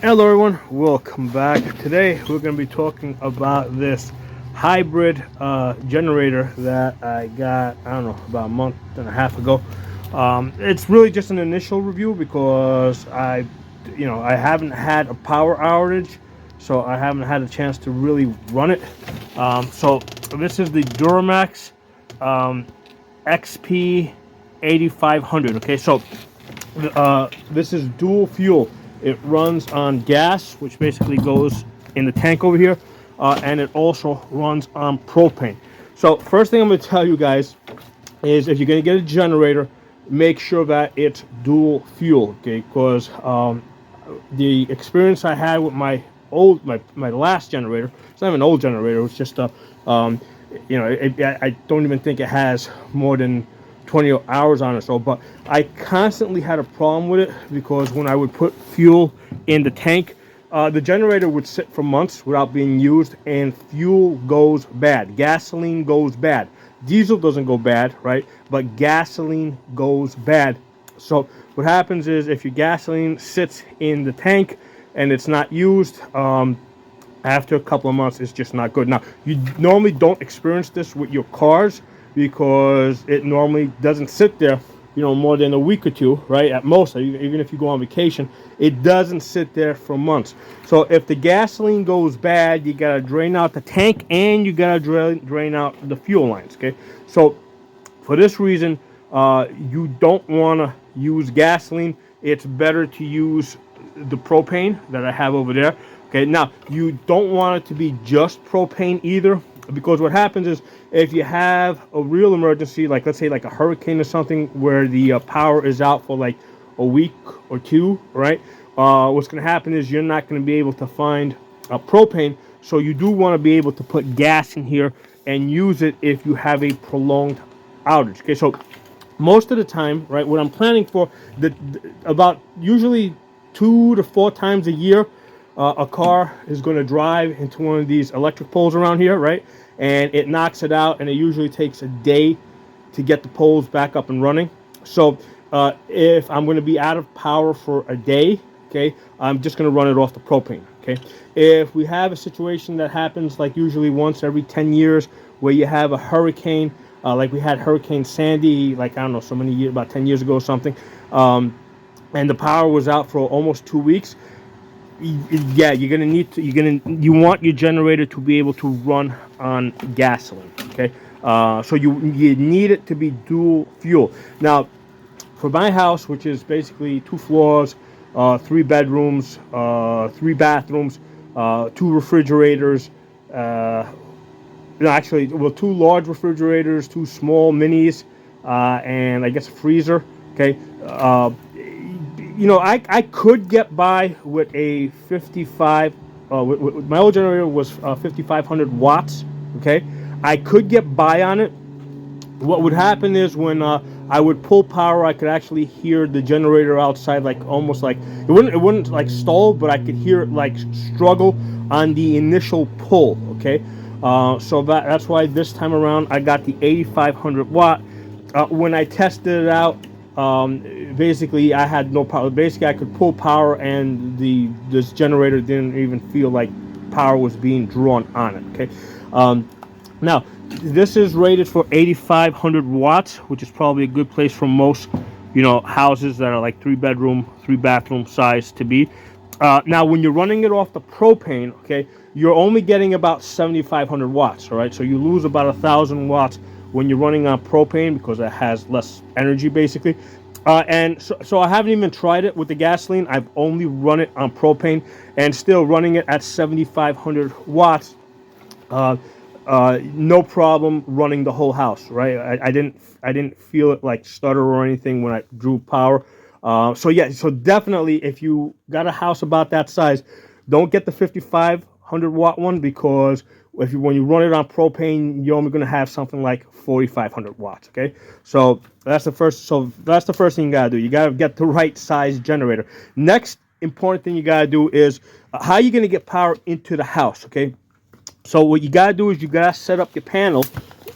Hello everyone, welcome back. Today we're going to be talking about this hybrid generator that I got, I don't know, about a month and a half ago. It's really just an initial review because I haven't had a power outage, so I haven't had a chance to really run it. So this is the Duramax XP 8500. Okay, so this is dual fuel. It runs on gas, which basically goes in the tank over here, and it also runs on propane. So first thing I'm going to tell you guys is if you're going to get a generator, make sure that it's dual fuel, okay? Because the experience I had with my last generator, it's not even an old generator, it was just a I don't even think it has more than 20 hours on it. So, but I constantly had a problem with it because when I would put fuel in the tank, the generator would sit for months without being used, and fuel goes bad. Gasoline goes bad. Diesel doesn't go bad, right? But gasoline goes bad. So what happens is if your gasoline sits in the tank and it's not used, after a couple of months, it's just not good. Now, you normally don't experience this with your cars because it normally doesn't sit there, more than a week or two, right? At most, even if you go on vacation, it doesn't sit there for months. So if the gasoline goes bad, you gotta drain out the tank and you gotta drain out the fuel lines. Okay, so for this reason, you don't want to use gasoline. It's better to use the propane that I have over there. Okay, now you don't want it to be just propane either, because what happens is if you have a real emergency, like let's say like a hurricane or something, where the power is out for like a week or two, right? What's going to happen is you're not going to be able to find propane, so you do want to be able to put gas in here and use it if you have a prolonged outage. Okay, so most of the time, right, what I'm planning for, about usually 2 to 4 times a year, a car is going to drive into one of these electric poles around here, right? And it knocks it out, and it usually takes a day to get the poles back up and running. So if I'm going to be out of power for a day, okay, I'm just going to run it off the propane, okay? If we have a situation that happens like usually once every 10 years where you have a hurricane, like we had Hurricane Sandy, like I don't know, so many years, about 10 years ago or something, and the power was out for almost 2 weeks, yeah, you want your generator to be able to run on gasoline, okay? So you need it to be dual fuel. Now, for my house, which is basically 2 floors, 3 bedrooms, 3 bathrooms, 2 refrigerators, no, actually, well, 2 large refrigerators, 2 small minis, and I guess a freezer. Okay, I could get by with a 55. With my old generator was 5,500 watts. Okay, I could get by on it. What would happen is when I would pull power, I could actually hear the generator outside, like almost like it wouldn't like stall, but I could hear it like struggle on the initial pull. Okay, so that's why this time around I got the 8,500 watt. When I tested it out, basically I had no power. Basically, I could pull power, and this generator didn't even feel like power was being drawn on it. Okay. Now, this is rated for 8,500 watts, which is probably a good place for most, houses that are like 3 bedroom, 3 bathroom size to be. Now, when you're running it off the propane, okay, you're only getting about 7,500 watts, all right? So you lose about 1,000 watts when you're running on propane because it has less energy, basically. And so I haven't even tried it with the gasoline. I've only run it on propane, and still running it at 7,500 watts. No problem running the whole house, right? I didn't feel it like stutter or anything when I drew power. So definitely, if you got a house about that size, don't get the 5,500 watt one, because when you run it on propane, you're only going to have something like 4,500 watts. Okay, so that's the first thing you gotta do. You gotta get the right size generator. Next important thing you gotta do is how are you going to get power into the house. Okay. So what you gotta do is you gotta set up your panel,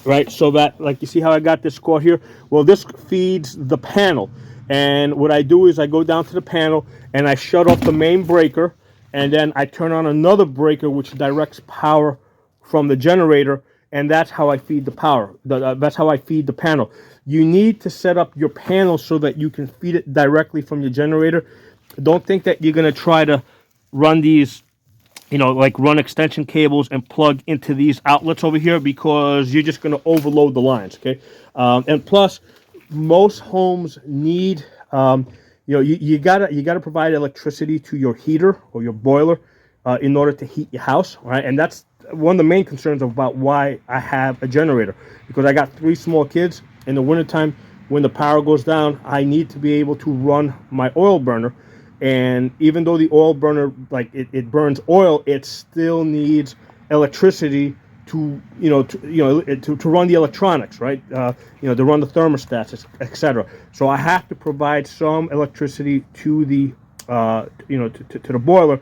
right? So that, like, you see how I got this cord here? Well, this feeds the panel. And what I do is I go down to the panel and I shut off the main breaker, and then I turn on another breaker which directs power from the generator, and that's how I feed the power. That's how I feed the panel. You need to set up your panel so that you can feed it directly from your generator. Don't think that you're going to try to run these, like run extension cables and plug into these outlets over here, because you're just going to overload the lines, okay? And plus, most homes need, you gotta provide electricity to your heater or your boiler in order to heat your house, right? And that's one of the main concerns about why I have a generator, because I got 3 small kids. In the wintertime, when the power goes down, I need to be able to run my oil burner. And even though the oil burner, like it burns oil, it still needs electricity to run the electronics, right? To run the thermostats, etc. So I have to provide some electricity to the to the boiler,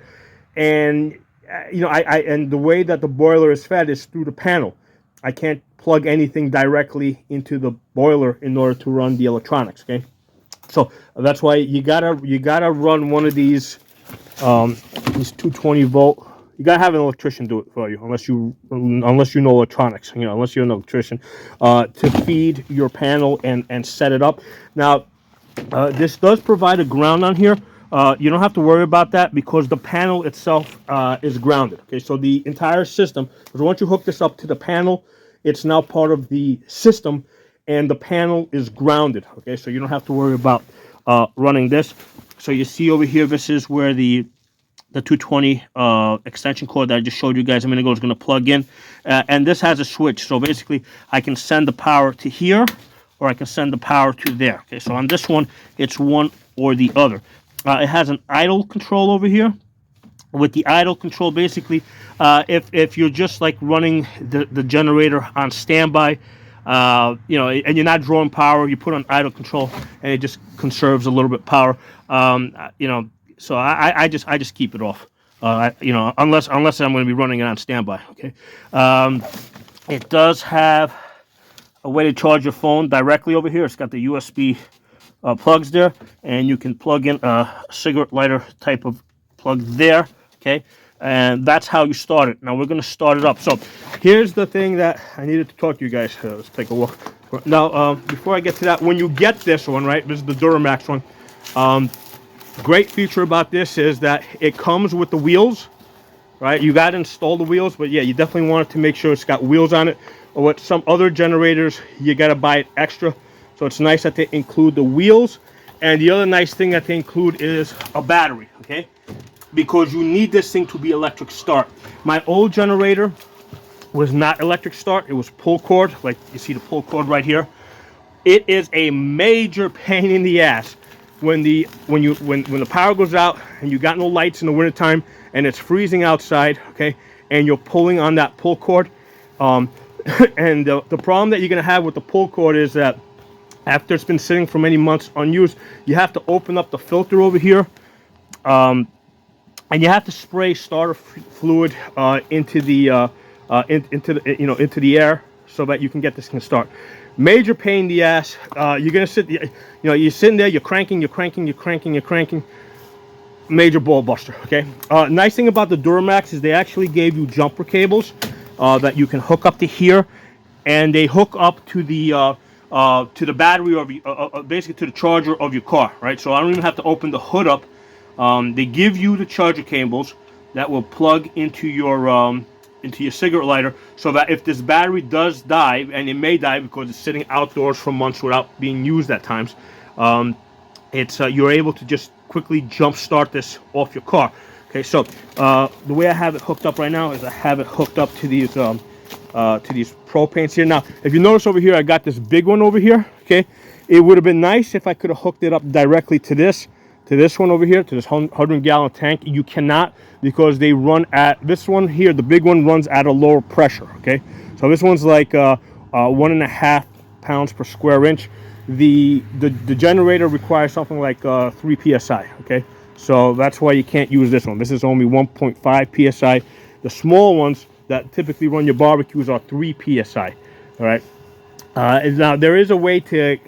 and and the way that the boiler is fed is through the panel. I can't plug anything directly into the boiler in order to run the electronics. Okay, so that's why you gotta run one of these 220 volt. You gotta have an electrician do it for you, unless you know electronics. Unless you're an electrician, to feed your panel and set it up. Now, this does provide a ground on here. You don't have to worry about that because the panel itself is grounded. Okay, so the entire system, because once you hook this up to the panel, it's now part of the system, and the panel is grounded. Okay, so you don't have to worry about running this. So you see over here, this is where the 220 extension cord that I just showed you guys a minute ago is going to plug in, and this has a switch. So basically, I can send the power to here, or I can send the power to there. Okay, so on this one, it's one or the other. It has an idle control over here. With the idle control, basically, if you're just like running the generator on standby, and you're not drawing power, you put on idle control, and it just conserves a little bit of power. So I just keep it off. Unless I'm going to be running it on standby. Okay. It does have a way to charge your phone directly over here. It's got the USB plugs there, and you can plug in a cigarette lighter type of plug there. Okay, and that's how you start it. Now we're going to start it up. So here's the thing that I needed to talk to you guys. Let's take a look. Now, before I get to that, when you get this one, right, this is the Duramax one. Great feature about this is that it comes with the wheels, right? You got to install the wheels, but yeah, you definitely want it to make sure it's got wheels on it. Or with some other generators, you got to buy it extra. So it's nice that they include the wheels. And the other nice thing that they include is a battery, okay? Because you need this thing to be electric start. My old generator was not electric start. It was pull cord, like you see the pull cord right here. It is a major pain in the ass when the power goes out and you got no lights in the wintertime and it's freezing outside, okay, and you're pulling on that pull cord. And the problem that you're gonna have with the pull cord is that after it's been sitting for many months unused, you have to open up the filter over here, and you have to spray starter fluid into the air so that you can get this thing to start. Major pain in the ass. You're gonna sit, you're sitting there, you're cranking. Major ball buster. Okay. Nice thing about the Duramax is they actually gave you jumper cables that you can hook up to here, and they hook up to the battery or basically to the charger of your car, right? So I don't even have to open the hood up. They give you the charger cables that will plug into your cigarette lighter, so that if this battery does die, and it may die because it's sitting outdoors for months without being used at times, you're able to just quickly jump start this off your car. Okay, so the way I have it hooked up right now is I have it hooked up to these propanes here. Now, if you notice over here, I got this big one over here. Okay, it would have been nice if I could have hooked it up directly to this one over here, to this 100-gallon tank. You cannot, because they run at, this one here, the big one runs at a lower pressure. Okay, so this one's like 1.5 pounds per square inch. The generator requires something like 3 psi. Okay, so that's why you can't use this one. This is only 1.5 psi. The small ones that typically run your barbecues are 3 psi. All right. Now there is a way to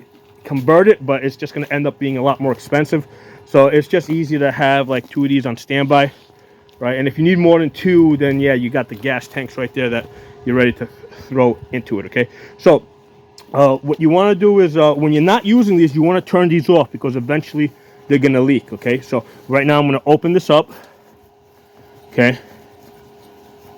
convert it, but it's just going to end up being a lot more expensive. So it's just easy to have like 2 of these on standby. right? And if you need more than 2, then yeah, you got the gas tanks right there that you're ready to throw into it, okay? So what you want to do is when you're not using these, you want to turn these off because eventually they're going to leak, okay? So right now I'm going to open this up, okay?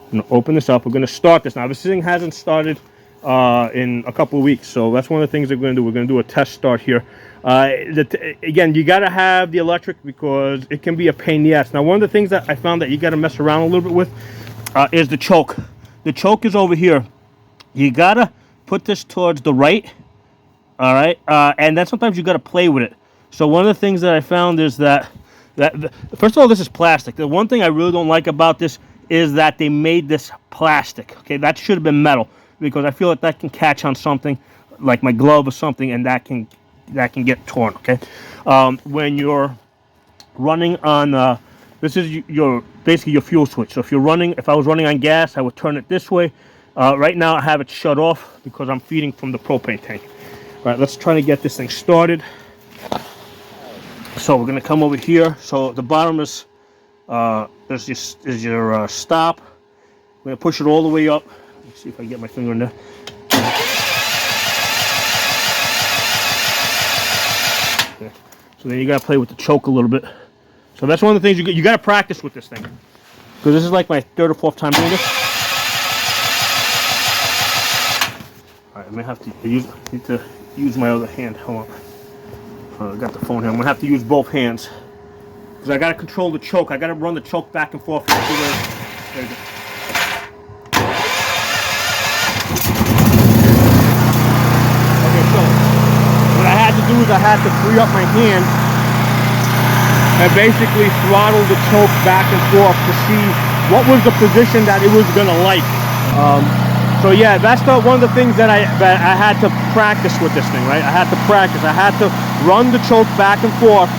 I'm going to open this up. We're going to start this. Now, this thing hasn't started in a couple of weeks, so that's one of the things we're going to do. We're going to do a test start here. Again, you got to have the electric because it can be a pain in the ass. Now, one of the things that I found that you got to mess around a little bit with is the choke. The choke is over here. You got to put this towards the right, all right? And then sometimes you got to play with it. So one of the things that I found is that first of all, this is plastic. The one thing I really don't like about this is that they made this plastic. Okay, that should have been metal because I feel like that can catch on something like my glove or something, and that can get torn. Okay, when you're running on this is basically your fuel switch. So if I was running on gas, I would turn it this way. Right now I have it shut off because I'm feeding from the propane tank. All right, let's try to get this thing started. So we're going to come over here. So the bottom is your stop. I'm going to push it all the way up. Let's see if I can get my finger in there. Okay. So then you got to play with the choke a little bit. So that's one of the things you got to practice with this thing, because this is like my 3rd or 4th time doing this. All right, I may have to use my other hand. Hold on. I got the phone here. I'm gonna have to use both hands because I gotta control the choke. I gotta run the choke back and forth. There you go. Okay, so what I had to do is I had to free up my hand and basically throttle the choke back and forth to see what was the position that it was gonna like. So yeah, that's one of the things that I had to practice with this thing, right? I had to practice. I had to run the choke back and forth,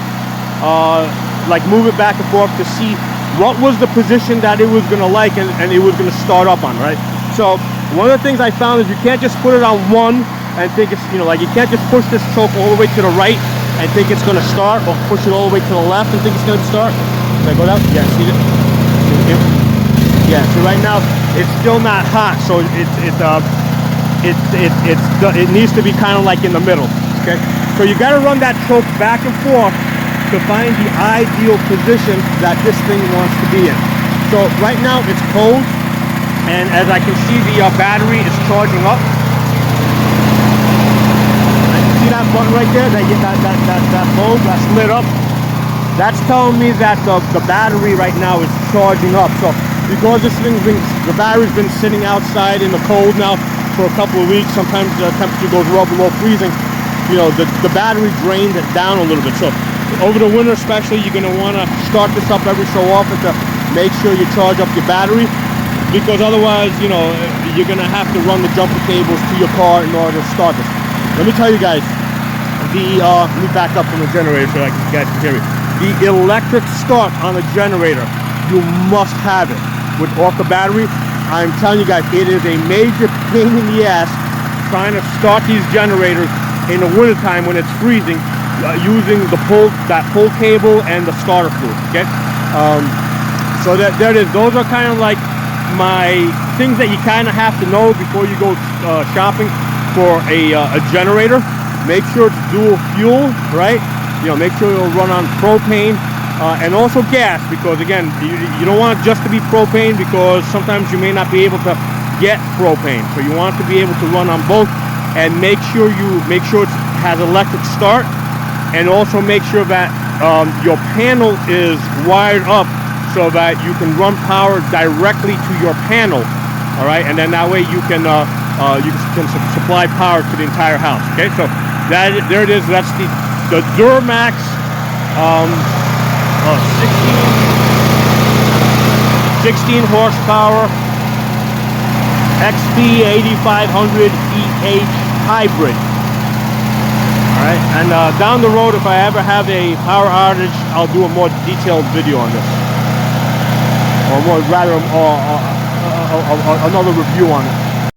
like move it back and forth to see what was the position that it was gonna like and it was gonna start up on, right? So one of the things I found is you can't just put it on one and think it's, like you can't just push this choke all the way to the right and think it's gonna start, or push it all the way to the left and think it's gonna start. Can I go down? Yeah, see it? Yeah, so right now it's still not hot, so it needs to be kind of like in the middle. Okay, so you got to run that choke back and forth to find the ideal position that this thing wants to be in. So right now it's cold, and as I can see, the battery is charging up. See that button right there? That bulb that's lit up. That's telling me that the battery right now is charging up. So because the battery's been sitting outside in the cold now for a couple of weeks, sometimes the temperature goes well below freezing, the battery drained it down a little bit. So over the winter especially, you're going to want to start this up every so often to make sure you charge up your battery, because otherwise, you're going to have to run the jumper cables to your car in order to start this. Let me tell you guys, let me back up from the generator so you guys can hear me. The electric start on the generator, you must have it. Off the battery, I'm telling you guys, it is a major pain in the ass trying to start these generators in the wintertime when it's freezing, using that pull cable and the starter fluid. Okay, so there it is. Those are kind of like my things that you kind of have to know before you go shopping for a generator. Make sure it's dual fuel, right? Make sure it'll run on propane. And also gas, because again, you don't want it just to be propane, because sometimes you may not be able to get propane. So you want it to be able to run on both, and make sure it has electric start, and also make sure that your panel is wired up so that you can run power directly to your panel. All right, and then that way you can supply power to the entire house. Okay, so there it is. That's the Duramax. 16 horsepower XP 8500 EH hybrid. All right, and down the road, if I ever have a power outage, I'll do a more detailed video on this, or another review on it.